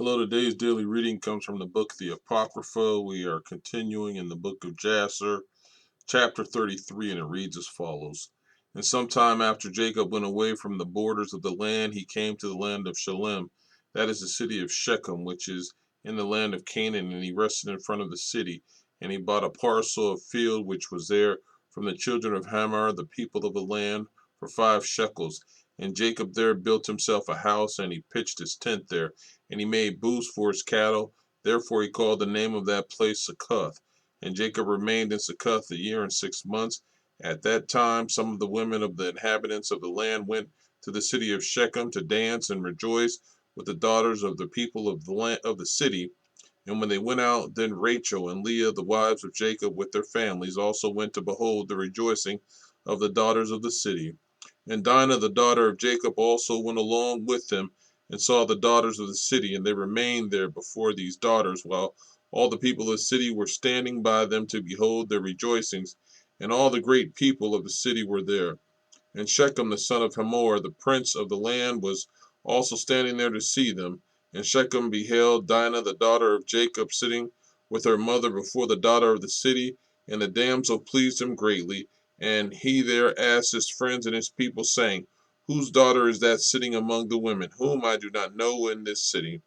Hello, today's daily reading comes from the book of the Apocrypha. We are continuing in the book of Jasher, chapter 33, and it reads as follows. And sometime after Jacob went away from the borders of the land, he came to the land of Shalem, that is the city of Shechem, which is in the land of Canaan, and he rested in front of the city. And he bought a parcel of field which was there from the children of Hamor, the people of the land, for 5 shekels. And Jacob there built himself a house, and he pitched his tent there, and he made booths for his cattle. Therefore he called the name of that place Succoth. And Jacob remained in Succoth 1 year and 6 months. At that time, some of the women of the inhabitants of the land went to the city of Shechem to dance and rejoice with the daughters of the people of the land of the city. And when they went out, then Rachel and Leah, the wives of Jacob, with their families, also went to behold the rejoicing of the daughters of the city. And Dinah, the daughter of Jacob, also went along with them and saw the daughters of the city, and they remained there before these daughters, while all the people of the city were standing by them to behold their rejoicings, and all the great people of the city were there. And Shechem the son of Hamor, the prince of the land, was also standing there to see them. And Shechem beheld Dinah the daughter of Jacob sitting with her mother before the daughter of the city, and the damsel pleased him greatly. And he there asked his friends and his people, saying, Whose daughter is that sitting among the women, whom I do not know in this city?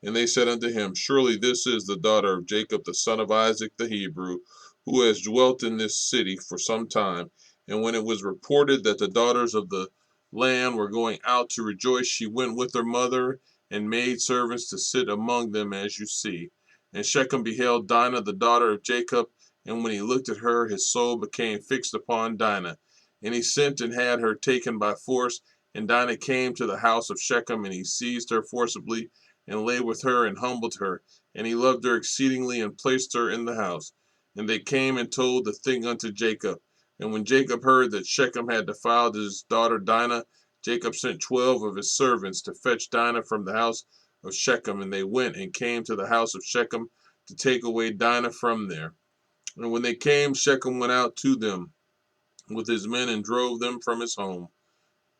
And they said unto him, Surely this is the daughter of Jacob the son of Isaac the Hebrew, who has dwelt in this city for some time. And when it was reported that the daughters of the land were going out to rejoice, she went with her mother and maid servants to sit among them, as you see. And Shechem beheld Dinah the daughter of Jacob, and when he looked at her, his soul became fixed upon Dinah. And he sent and had her taken by force. And Dinah came to the house of Shechem, and he seized her forcibly and lay with her and humbled her. And he loved her exceedingly and placed her in the house. And they came and told the thing unto Jacob. And when Jacob heard that Shechem had defiled his daughter Dinah, Jacob sent 12 of his servants to fetch Dinah from the house of Shechem. And they went and came to the house of Shechem to take away Dinah from there. And when they came, Shechem went out to them with his men and drove them from his home,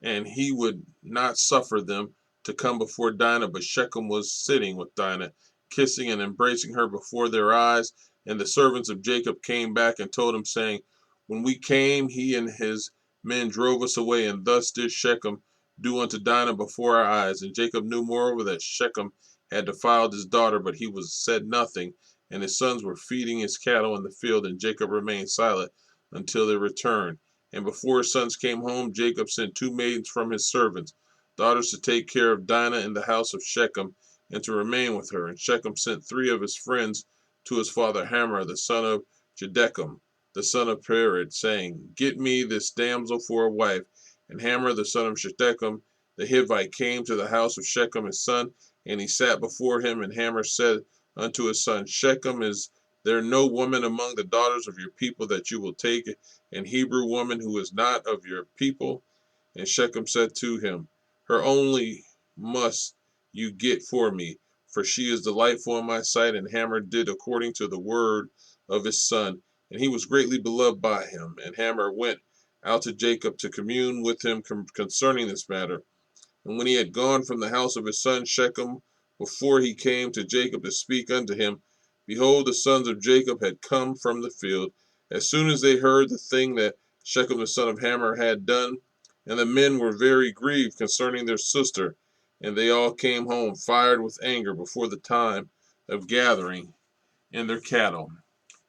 and he would not suffer them to come before Dinah. But Shechem was sitting with Dinah, kissing and embracing her before their eyes. And the servants of Jacob came back and told him, saying, When we came, he and his men drove us away, and thus did Shechem do unto Dinah before our eyes. And Jacob knew moreover that Shechem had defiled his daughter, but he was said nothing. And his sons were feeding his cattle in the field, and Jacob remained silent until they returned. And before his sons came home, Jacob sent 2 maidens from his servants, daughters to take care of Dinah in the house of Shechem, and to remain with her. And Shechem sent 3 of his friends to his father Hamor, the son of Jedechem, the son of Pered, saying, Get me this damsel for a wife. And Hamor, the son of Jedechem, the Hivite, came to the house of Shechem his son, and he sat before him. And Hamor said unto his son, Shechem, is there no woman among the daughters of your people that you will take, an Hebrew woman who is not of your people? And Shechem said to him, Her only must you get for me, for she is delightful in my sight. And Hamor did according to the word of his son, and he was greatly beloved by him. And Hamor went out to Jacob to commune with him concerning this matter. And when he had gone from the house of his son Shechem, before he came to Jacob to speak unto him, behold, the sons of Jacob had come from the field, as soon as they heard the thing that Shechem the son of Hamor had done. And the men were very grieved concerning their sister, and they all came home fired with anger before the time of gathering in their cattle.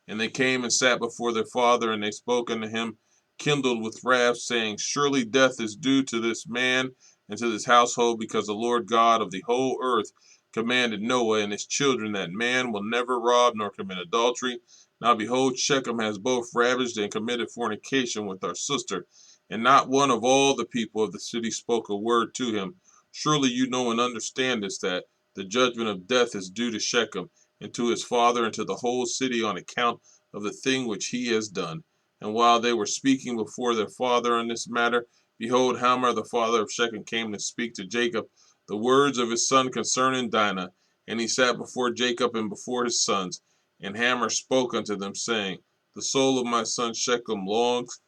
And they came and sat before their father, and they spoke unto him, kindled with wrath, saying, Surely death is due to this man and to this household, because the Lord God of the whole earth commanded Noah and his children that man will never rob nor commit adultery. Now behold, Shechem has both ravaged and committed fornication with our sister, and not one of all the people of the city spoke a word to him. Surely you know and understand this, that the judgment of death is due to Shechem and to his father and to the whole city on account of the thing which he has done. And while they were speaking before their father on this matter, behold, Hamor the father of Shechem came to speak to Jacob the words of his son concerning Dinah. And he sat before Jacob and before his sons. And Hamor spoke unto them, saying, The soul of my son Shechem longs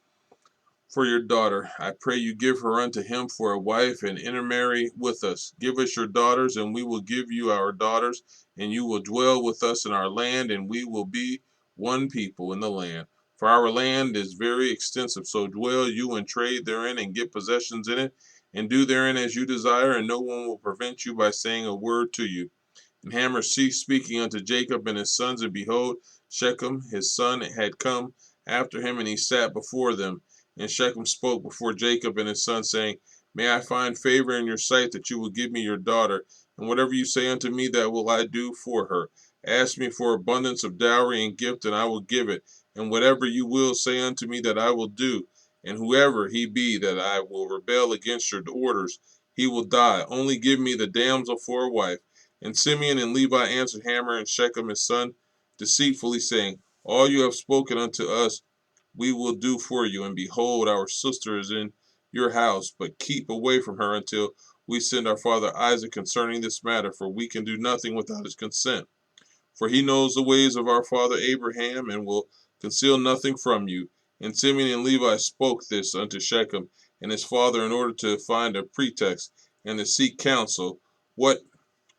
for your daughter. I pray you give her unto him for a wife, and intermarry with us. Give us your daughters, and we will give you our daughters, and you will dwell with us in our land, and we will be one people in the land. For our land is very extensive, so dwell you and trade therein, and get possessions in it, and do therein as you desire, and no one will prevent you by saying a word to you. And Hamor ceased speaking unto Jacob and his sons, and behold, Shechem his son had come after him, and he sat before them. And Shechem spoke before Jacob and his son, saying, May I find favor in your sight, that you will give me your daughter, and whatever you say unto me, that will I do for her. Ask me for abundance of dowry and gift, and I will give it, and whatever you will say unto me, that I will do. And whoever he be that I will rebel against your orders, he will die. Only give me the damsel for a wife. And Simeon and Levi answered Hamor and Shechem his son deceitfully, saying, All you have spoken unto us we will do for you. And behold, our sister is in your house, but keep away from her until we send our father Isaac concerning this matter, for we can do nothing without his consent. For he knows the ways of our father Abraham, and will conceal nothing from you. And Simeon and Levi spoke this unto Shechem and his father in order to find a pretext and to seek counsel what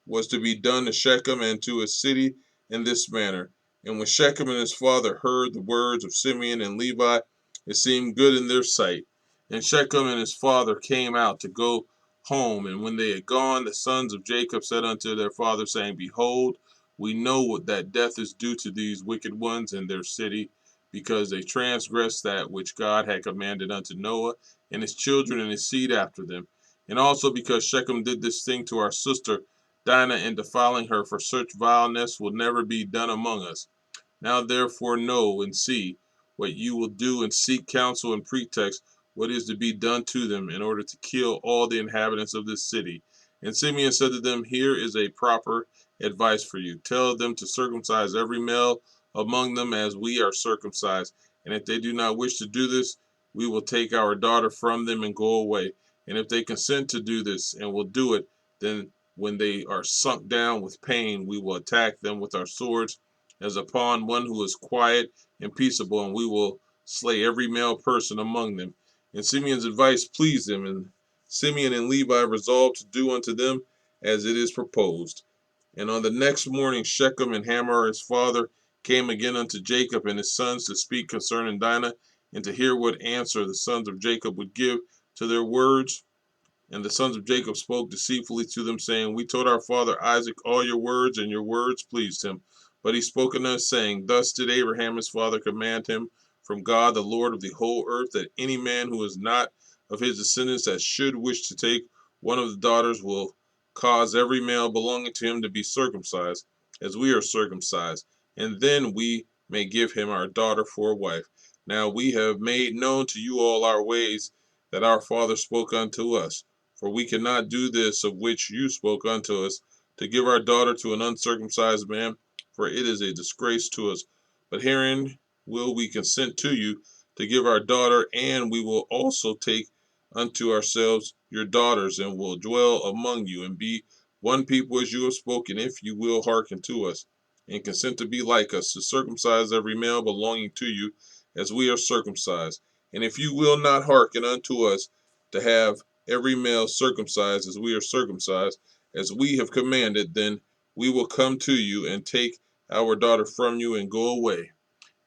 was to be done to Shechem and to his city in this manner. And when Shechem and his father heard the words of Simeon and Levi, it seemed good in their sight. And Shechem and his father came out to go home. And when they had gone, the sons of Jacob said unto their father, saying, Behold, we know that death is due to these wicked ones in their city, because they transgressed that which God had commanded unto Noah, and his children and his seed after them. And also because Shechem did this thing to our sister Dinah, in defiling her, for such vileness will never be done among us. Now therefore know and see what you will do, and seek counsel and pretext what is to be done to them, in order to kill all the inhabitants of this city. And Simeon said to them, Here is a proper advice for you. Tell them to circumcise every male among them as we are circumcised. And if they do not wish to do this, we will take our daughter from them and go away. And if they consent to do this and will do it, then when they are sunk down with pain, we will attack them with our swords as upon one who is quiet and peaceable, and we will slay every male person among them. And Simeon's advice pleased them, and Simeon and Levi resolved to do unto them as it is proposed. And on the next morning, Shechem and Hamor his father came again unto Jacob and his sons to speak concerning Dinah, and to hear what answer the sons of Jacob would give to their words. And the sons of Jacob spoke deceitfully to them, saying, We told our father Isaac all your words, and your words pleased him. But he spoke unto us, saying, Thus did Abraham his father command him from God, the Lord of the whole earth, that any man who is not of his descendants that should wish to take one of the daughters will cause every male belonging to him to be circumcised, as we are circumcised, and then we may give him our daughter for a wife. Now we have made known to you all our ways that our father spoke unto us. For we cannot do this of which you spoke unto us, to give our daughter to an uncircumcised man, for it is a disgrace to us. But herein will we consent to you to give our daughter, and we will also take unto ourselves your daughters, and will dwell among you, and be one people as you have spoken, if you will hearken to us, and consent to be like us, to circumcise every male belonging to you, as we are circumcised. And if you will not hearken unto us, to have every male circumcised as we are circumcised, as we have commanded, then we will come to you and take our daughter from you and go away.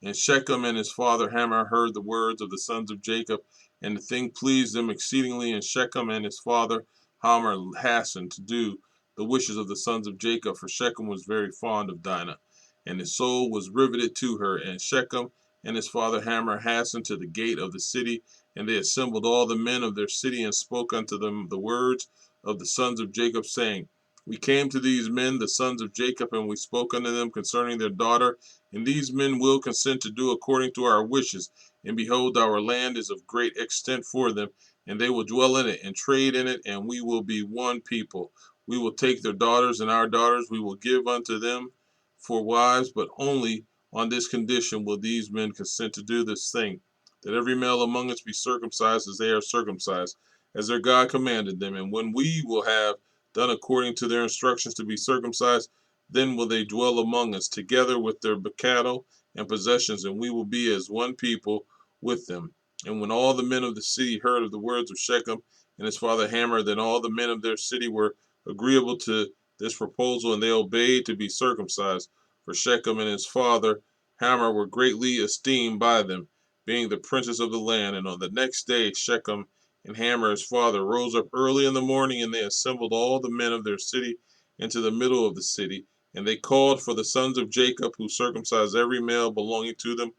And Shechem and his father Hamor heard the words of the sons of Jacob, and the thing pleased them exceedingly. And Shechem and his father Hamor hastened to do the wishes of the sons of Jacob, for Shechem was very fond of Dinah, and his soul was riveted to her. And Shechem and his father Hamor hastened to the gate of the city, and they assembled all the men of their city, and spoke unto them the words of the sons of Jacob, saying, We came to these men, the sons of Jacob, and we spoke unto them concerning their daughter, and these men will consent to do according to our wishes. And behold, our land is of great extent for them, and they will dwell in it, and trade in it, and we will be one people. We will take their daughters, and our daughters we will give unto them for wives, but only on this condition will these men consent to do this thing, that every male among us be circumcised as they are circumcised, as their God commanded them. And when we will have done according to their instructions to be circumcised, then will they dwell among us, together with their cattle and possessions, and we will be as one people with them. And when all the men of the city heard of the words of Shechem and his father Hamor, then all the men of their city were agreeable to this proposal, and they obeyed to be circumcised. For Shechem and his father Hamor were greatly esteemed by them, being the princes of the land. And on the next day, Shechem and Hamor his father rose up early in the morning, and they assembled all the men of their city into the middle of the city. And they called for the sons of Jacob, who circumcised every male belonging to them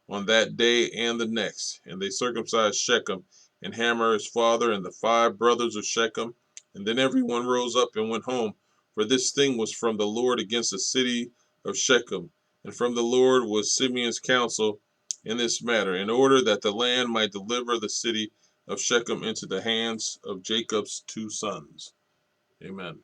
on that day and the next. And they circumcised Shechem and Hamor his father and the 5 brothers of Shechem. And then everyone rose up and went home, for this thing was from the Lord against the city of Shechem. And from the Lord was Simeon's counsel in this matter, in order that the land might deliver the city of Shechem into the hands of Jacob's 2 sons. Amen.